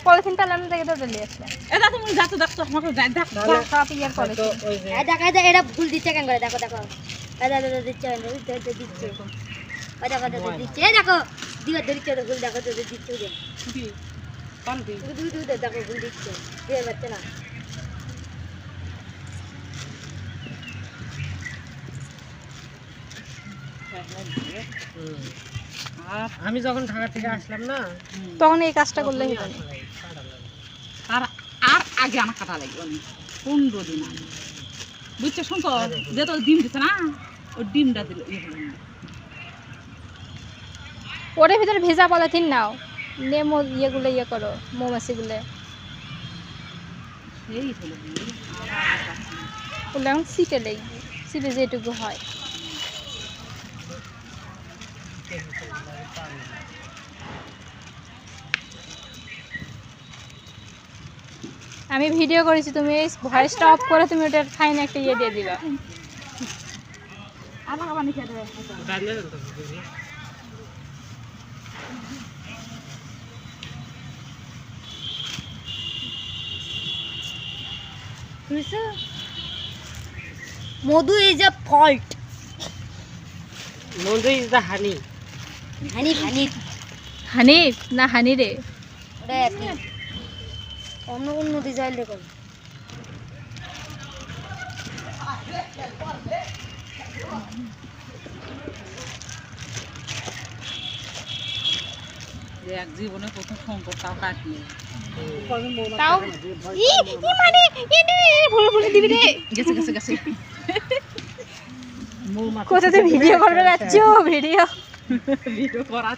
polythene টালানো থেকে তো চলে আসছে এটা তুমি যাচ্ছ দেখছো আমাকে দেখো সব ইয়ার পলিথিন দেখা যায় এটা ভুল দিচ্ছে কেন করে দেখো দেখো দাদা দাদা দিচ্ছে দিচ্ছে কথা কথা দিচ্ছে দেখো দিবার দিচ্ছে ভুল দেখো তো দিচ্ছে দেখো ভুল দিচ্ছে দিয়ে পাচ্ছে না আমি যখন ঢাকা থেকে আসলাম না তখন এই কাজটা করলে হতো না আর আর আগে আমার কাটা লাগবে 15 দিন আগে বুঝছো শুনছো যে তো ডিম দিছে না ওই ডিমটা দিল ওর ভিতরে ভেজা পলিথিন নাও নেমো ইয়েগুলো ইয়ে করো মৌমাছিগুলো সেই হলো ওগুলো এখন সিটে লাগবে সিটে যেটুকু হয় আমি ভিডিও করেছি তুমি এই ভয়েসটা অফ করে তুমি ওটার ফাইন একটা ইয়ে দিয়ে দিবা আবার আবার নিচে দেবে মধু ইজ আ ফল্ট মধু is the honey honey honey Hanif না হানি রে ওটা একই অন্য অন্য ডিজাইন দেখুন এক জীবনে প্রথম সম্পর্ক তাও কাটনি তাও ই মানে ভুল ভুল দিবি রে গেছে গেছে গেছে কোথাতে ভিডিও করবে যাচ্ছ ভিডিও ভিডিও করা